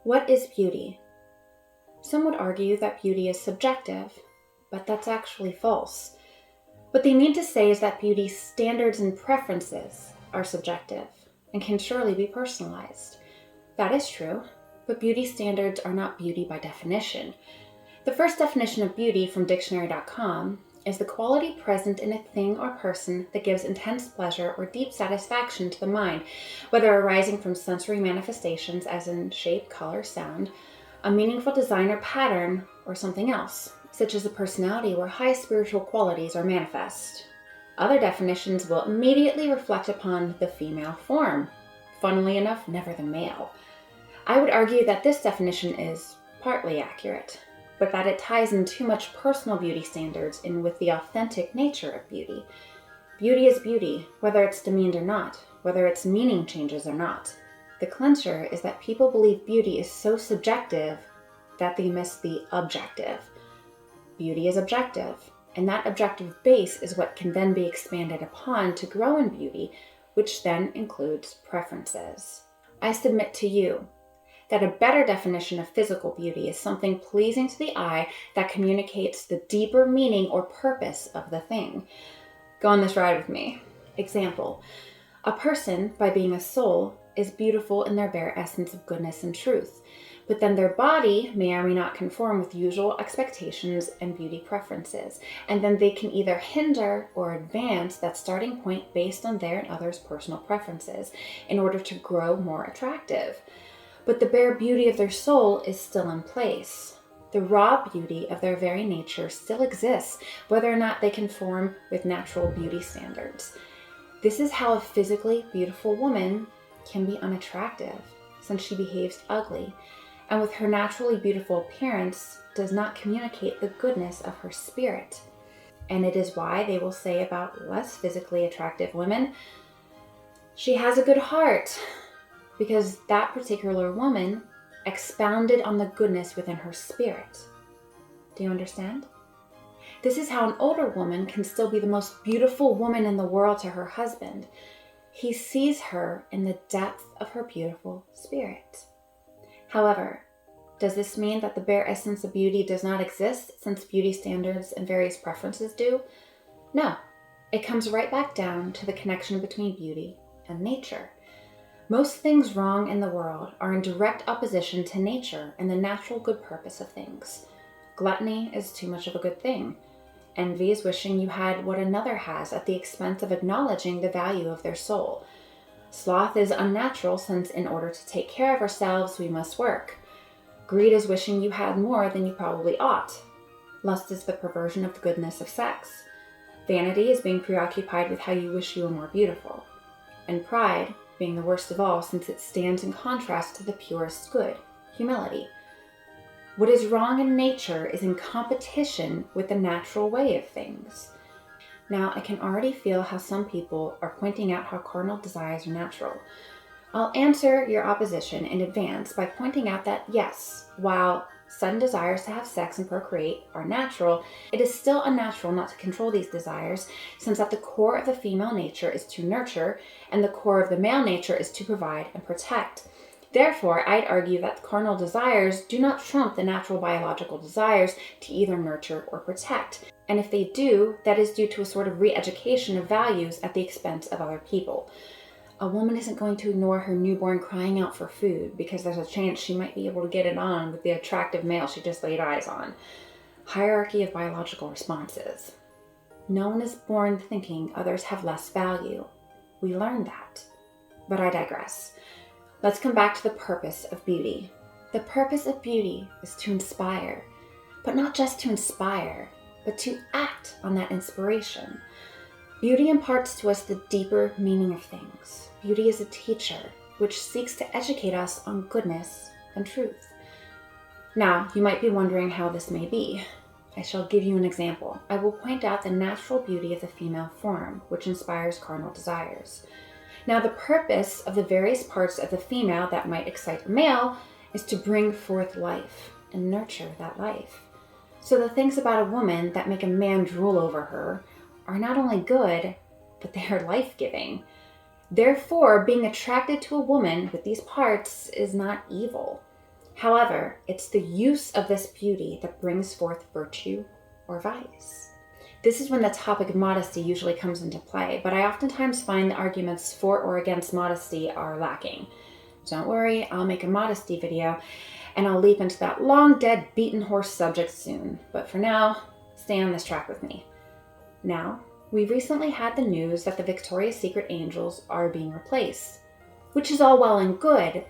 What is beauty? Some would argue that beauty is subjective, but that's actually false. What they mean to say is that beauty's standards and preferences are subjective and can surely be personalized. That is true, but beauty standards are not beauty by definition. The first definition of beauty from dictionary.com is the quality present in a thing or person that gives intense pleasure or deep satisfaction to the mind, whether arising from sensory manifestations as in shape, color, sound, a meaningful design or pattern, or something else, such as a personality where high spiritual qualities are manifest. Other definitions will immediately reflect upon the female form. Funnily enough, never the male. I would argue that this definition is partly accurate, but that it ties in too much personal beauty standards in with the authentic nature of beauty. Beauty is beauty, whether it's demeaned or not, whether its meaning changes or not. The clincher is that people believe beauty is so subjective that they miss the objective. Beauty is objective, and that objective base is what can then be expanded upon to grow in beauty, which then includes preferences. I submit to you that a better definition of physical beauty is something pleasing to the eye that communicates the deeper meaning or purpose of the thing. Go on this ride with me. Example: a person, by being a soul, is beautiful in their bare essence of goodness and truth, but then their body may or may not conform with usual expectations and beauty preferences, and then they can either hinder or advance that starting point based on their and others' personal preferences in order to grow more attractive. But the bare beauty of their soul is still in place. The raw beauty of their very nature still exists, whether or not they conform with natural beauty standards. This is how a physically beautiful woman can be unattractive, since she behaves ugly, and with her naturally beautiful appearance does not communicate the goodness of her spirit. And it is why they will say about less physically attractive women, she has a good heart, because that particular woman expounded on the goodness within her spirit. Do you understand? This is how an older woman can still be the most beautiful woman in the world to her husband. He sees her in the depth of her beautiful spirit. However, does this mean that the bare essence of beauty does not exist, since beauty standards and various preferences do? No, it comes right back down to the connection between beauty and nature. Most things wrong in the world are in direct opposition to nature and the natural good purpose of things. Gluttony is too much of a good thing. Envy is wishing you had what another has at the expense of acknowledging the value of their soul. Sloth is unnatural, since in order to take care of ourselves, we must work. Greed is wishing you had more than you probably ought. Lust is the perversion of the goodness of sex. Vanity is being preoccupied with how you wish you were more beautiful. And pride, being the worst of all, since it stands in contrast to the purest good, humility. What is wrong in nature is in competition with the natural way of things. Now, I can already feel how some people are pointing out how carnal desires are natural. I'll answer your opposition in advance by pointing out that yes, while sudden desires to have sex and procreate are natural, it is still unnatural not to control these desires, since at the core of the female nature is to nurture, and the core of the male nature is to provide and protect. Therefore, I'd argue that carnal desires do not trump the natural biological desires to either nurture or protect. And if they do, that is due to a sort of re-education of values at the expense of other people. A woman isn't going to ignore her newborn crying out for food because there's a chance she might be able to get it on with the attractive male she just laid eyes on. Hierarchy of biological responses. No one is born thinking others have less value. We learn that. But I digress. Let's come back to the purpose of beauty. The purpose of beauty is to inspire, but not just to inspire, but to act on that inspiration. Beauty imparts to us the deeper meaning of things. Beauty is a teacher, which seeks to educate us on goodness and truth. Now, you might be wondering how this may be. I shall give you an example. I will point out the natural beauty of the female form, which inspires carnal desires. Now, the purpose of the various parts of the female that might excite a male is to bring forth life and nurture that life. So the things about a woman that make a man drool over her are not only good, but they are life-giving. Therefore, being attracted to a woman with these parts is not evil. However, it's the use of this beauty that brings forth virtue or vice. This is when the topic of modesty usually comes into play, but I oftentimes find the arguments for or against modesty are lacking. Don't worry, I'll make a modesty video, and I'll leap into that long dead beaten horse subject soon. But for now, stay on this track with me. Now, we recently had the news that the Victoria's Secret angels are being replaced, which is all well and good,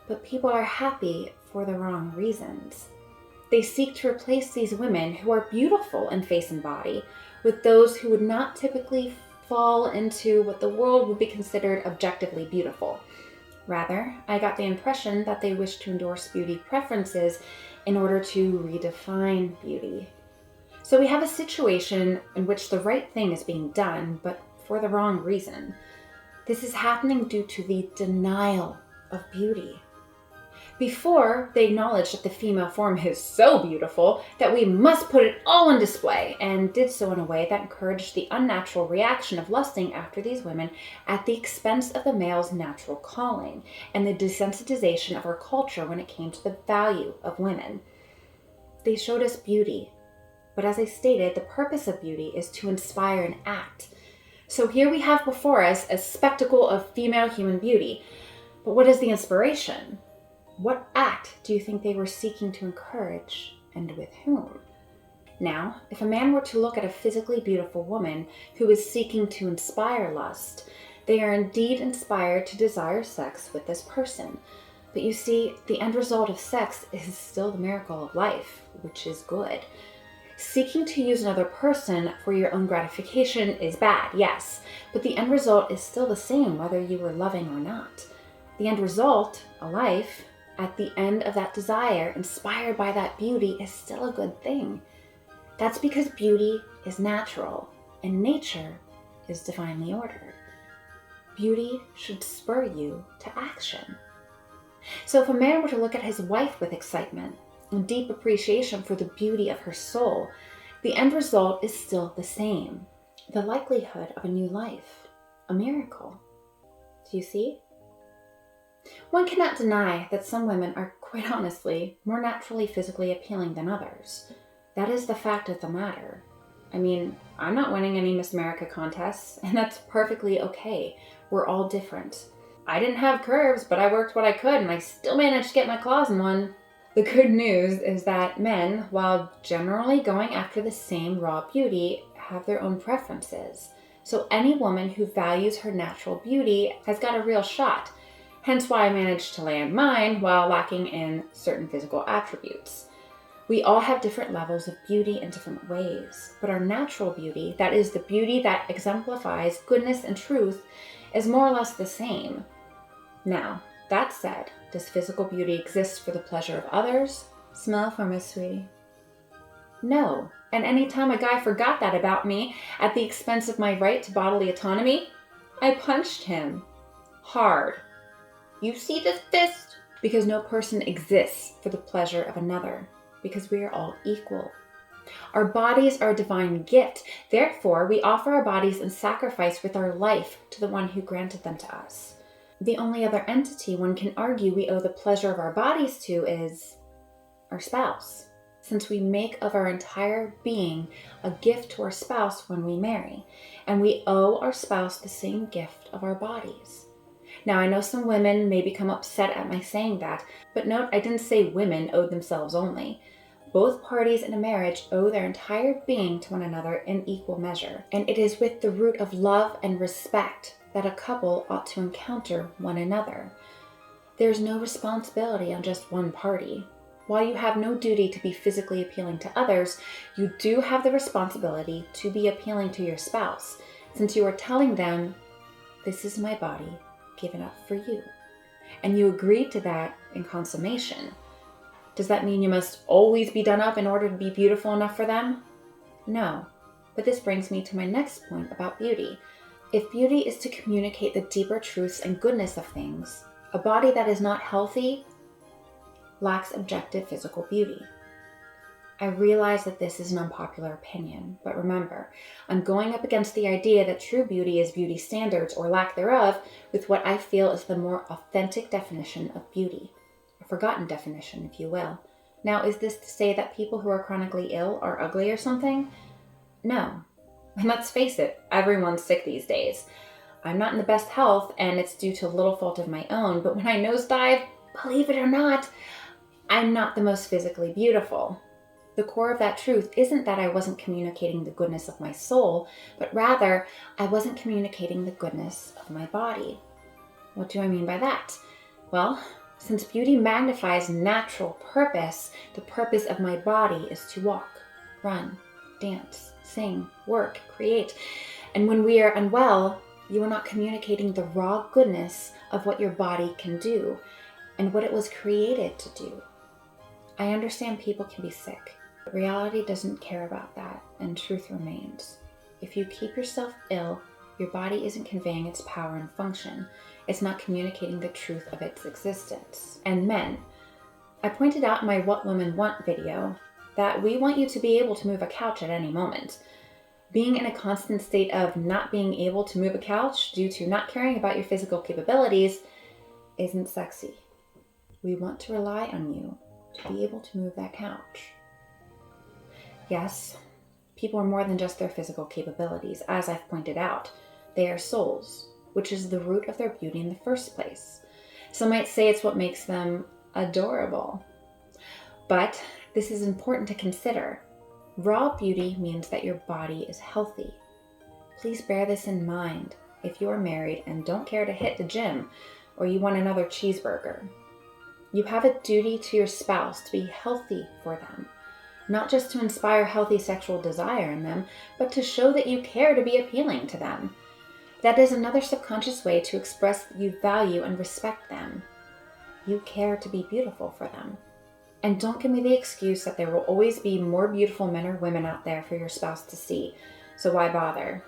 but people are happy for the wrong reasons. They seek to replace these women who are beautiful in face and body with those who would not typically fall into what the world would be considered objectively beautiful. Rather, I got the impression that they wish to endorse beauty preferences in order to redefine beauty. So we have a situation in which the right thing is being done, but for the wrong reason. This is happening due to the denial of beauty. Before, they acknowledged that the female form is so beautiful that we must put it all on display, and did so in a way that encouraged the unnatural reaction of lusting after these women at the expense of the male's natural calling, and the desensitization of our culture when it came to the value of women. They showed us beauty, but as I stated, the purpose of beauty is to inspire and act. So here we have before us a spectacle of female human beauty. But what is the inspiration? What act do you think they were seeking to encourage, and with whom? Now, if a man were to look at a physically beautiful woman who is seeking to inspire lust, they are indeed inspired to desire sex with this person. But you see, the end result of sex is still the miracle of life, which is good. Seeking to use another person for your own gratification is bad, yes, but the end result is still the same whether you were loving or not. The end result, a life, at the end of that desire, inspired by that beauty, is still a good thing. That's because beauty is natural, and nature is divinely ordered. Beauty should spur you to action. So if a man were to look at his wife with excitement and deep appreciation for the beauty of her soul, the end result is still the same. The likelihood of a new life, a miracle. Do you see? One cannot deny that some women are, quite honestly, more naturally physically appealing than others. That is the fact of the matter. I mean, I'm not winning any Miss America contests, and that's perfectly okay. We're all different. I didn't have curves, but I worked what I could, and I still managed to get my claws in one. The good news is that men, while generally going after the same raw beauty, have their own preferences. So any woman who values her natural beauty has got a real shot. Hence why I managed to land mine while lacking in certain physical attributes. We all have different levels of beauty in different ways, but our natural beauty, that is the beauty that exemplifies goodness and truth, is more or less the same. Now, that said, does physical beauty exist for the pleasure of others? Smell for me, sweetie. No, and anytime a guy forgot that about me at the expense of my right to bodily autonomy, I punched him. Hard. You see this fist? Because no person exists for the pleasure of another, because we are all equal. Our bodies are a divine gift. Therefore, we offer our bodies in sacrifice with our life to the one who granted them to us. The only other entity one can argue we owe the pleasure of our bodies to is our spouse, since we make of our entire being a gift to our spouse when we marry, and we owe our spouse the same gift of our bodies. Now, I know some women may become upset at my saying that, but note I didn't say women owed themselves only. Both parties in a marriage owe their entire being to one another in equal measure, and it is with the root of love and respect that a couple ought to encounter one another. There is no responsibility on just one party. While you have no duty to be physically appealing to others, you do have the responsibility to be appealing to your spouse, since you are telling them, "This is my body, given up for you." And you agreed to that in consummation. Does that mean you must always be done up in order to be beautiful enough for them? No. But this brings me to my next point about beauty. If beauty is to communicate the deeper truths and goodness of things, a body that is not healthy lacks objective physical beauty. I realize that this is an unpopular opinion, but remember, I'm going up against the idea that true beauty is beauty standards or lack thereof with what I feel is the more authentic definition of beauty. a forgotten definition, if you will. Now, is this to say that people who are chronically ill are ugly or something? No. And let's face it, everyone's sick these days. I'm not in the best health, and it's due to little fault of my own, but when I nosedive, believe it or not, I'm not the most physically beautiful. The core of that truth isn't that I wasn't communicating the goodness of my soul, but rather, I wasn't communicating the goodness of my body. What do I mean by that? Well, since beauty magnifies natural purpose, the purpose of my body is to walk, run, dance, sing, work, create. And when we are unwell, you are not communicating the raw goodness of what your body can do and what it was created to do. I understand people can be sick, but reality doesn't care about that, and truth remains. If you keep yourself ill, your body isn't conveying its power and function. It's not communicating the truth of its existence. And men, I pointed out in my What Women Want video that we want you to be able to move a couch at any moment. Being in a constant state of not being able to move a couch due to not caring about your physical capabilities isn't sexy. We want to rely on you to be able to move that couch. Yes, people are more than just their physical capabilities, as I've pointed out. They are souls, which is the root of their beauty in the first place. Some might say it's what makes them adorable. But this is important to consider. Raw beauty means that your body is healthy. Please bear this in mind if you are married and don't care to hit the gym or you want another cheeseburger. You have a duty to your spouse to be healthy for them, not just to inspire healthy sexual desire in them, but to show that you care to be appealing to them. That is another subconscious way to express that you value and respect them. You care to be beautiful for them. And don't give me the excuse that there will always be more beautiful men or women out there for your spouse to see, so why bother?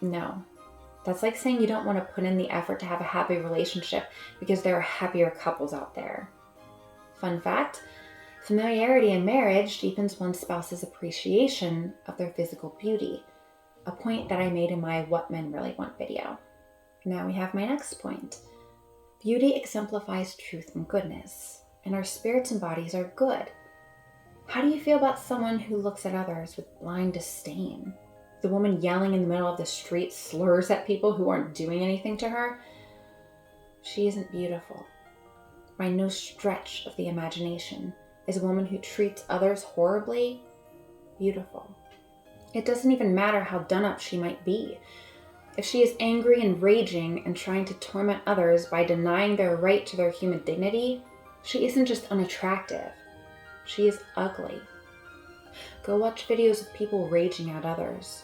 No. That's like saying you don't want to put in the effort to have a happy relationship because there are happier couples out there. Fun fact, familiarity in marriage deepens one spouse's appreciation of their physical beauty, a point that I made in my What Men Really Want video. Now we have my next point. Beauty exemplifies truth and goodness, and our spirits and bodies are good. How do you feel about someone who looks at others with blind disdain? The woman yelling in the middle of the street slurs at people who aren't doing anything to her? She isn't beautiful. By no stretch of the imagination is a woman who treats others horribly beautiful. It doesn't even matter how done up she might be. If she is angry and raging and trying to torment others by denying their right to their human dignity, she isn't just unattractive. She is ugly. Go watch videos of people raging at others.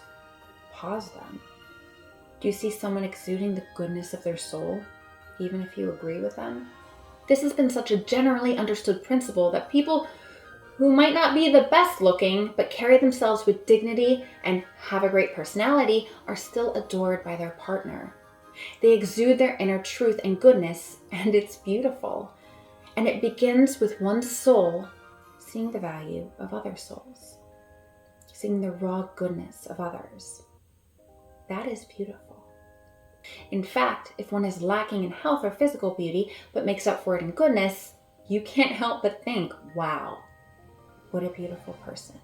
Pause them. Do you see someone exuding the goodness of their soul, even if you agree with them? This has been such a generally understood principle that people who might not be the best looking but carry themselves with dignity and have a great personality are still adored by their partner. They exude their inner truth and goodness, and it's beautiful. And it begins with one's soul seeing the value of other souls, seeing the raw goodness of others. That is beautiful. In fact, if one is lacking in health or physical beauty but makes up for it in goodness, you can't help but think, wow, what a beautiful person.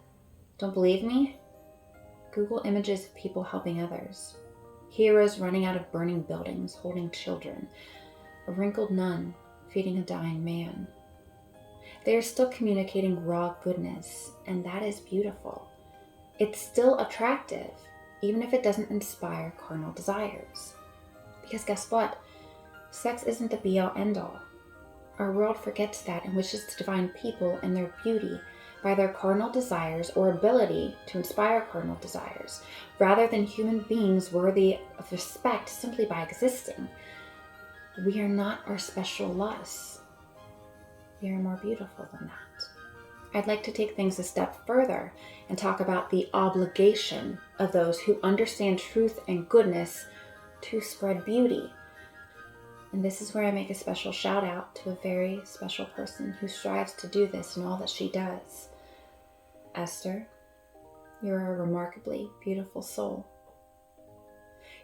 Don't believe me? Google images of people helping others. Heroes running out of burning buildings, holding children. A wrinkled nun feeding a dying man. They are still communicating raw goodness, and that is beautiful. It's still attractive, even if it doesn't inspire carnal desires. Because guess what? Sex isn't the be-all end-all. Our world forgets that and wishes to define people and their beauty by their carnal desires or ability to inspire carnal desires, rather than human beings worthy of respect simply by existing. We are not our special lusts. We are more beautiful than that. I'd like to take things a step further and talk about the obligation of those who understand truth and goodness to spread beauty. And this is where I make a special shout out to a very special person who strives to do this in all that she does. Esther, you're a remarkably beautiful soul.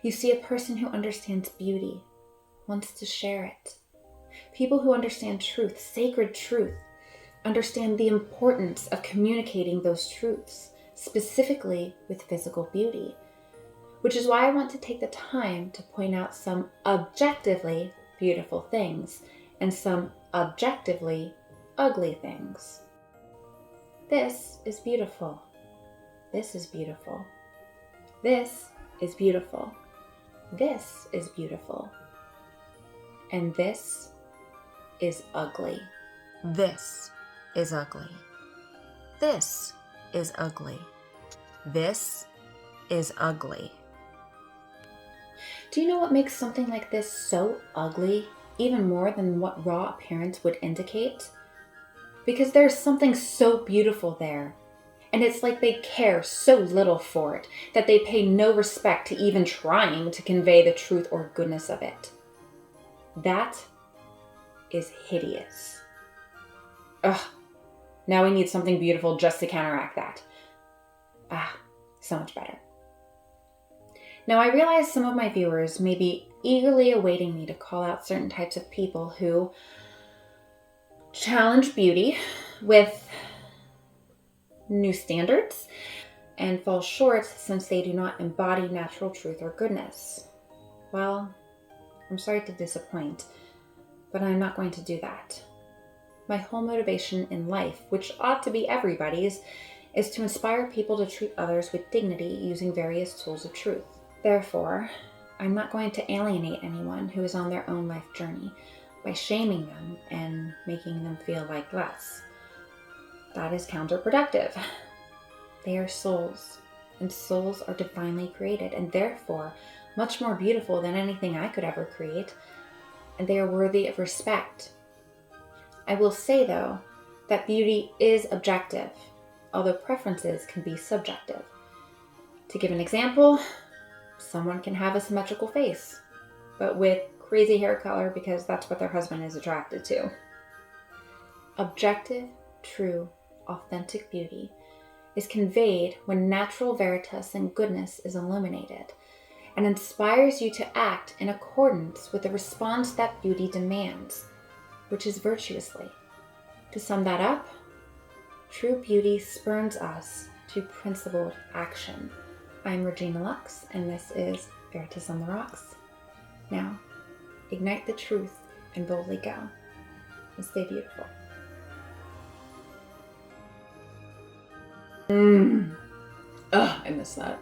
You see a person who understands beauty, wants to share it. People who understand truth, sacred truth, understand the importance of communicating those truths, specifically with physical beauty. Which is why I want to take the time to point out some objectively beautiful things and some objectively ugly things. This is beautiful. This is beautiful. This is beautiful. This is beautiful. And this is ugly. This is ugly. This is ugly. This is ugly. Do you know what makes something like this so ugly, even more than what raw appearance would indicate? Because there's something so beautiful there, and it's like they care so little for it that they pay no respect to even trying to convey the truth or goodness of it. That is hideous. Ugh, now we need something beautiful just to counteract that. So much better. Now, I realize some of my viewers may be eagerly awaiting me to call out certain types of people who challenge beauty with new standards and fall short since they do not embody natural truth or goodness. Well, I'm sorry to disappoint, but I'm not going to do that. My whole motivation in life, which ought to be everybody's, is to inspire people to treat others with dignity using various tools of truth. Therefore, I'm not going to alienate anyone who is on their own life journey by shaming them and making them feel like less. That is counterproductive. They are souls, and souls are divinely created, and therefore much more beautiful than anything I could ever create, and they are worthy of respect. I will say, though, that beauty is objective, although preferences can be subjective. To give an example, someone can have a symmetrical face, but with crazy hair color because that's what their husband is attracted to. Objective, true, authentic beauty is conveyed when natural veritas and goodness is illuminated and inspires you to act in accordance with the response that beauty demands, which is virtuously. To sum that up, true beauty spurns us to principled action. I'm Regina Lux, and this is Veritas on the Rocks. Now, ignite the truth and boldly go. And stay beautiful. I miss that.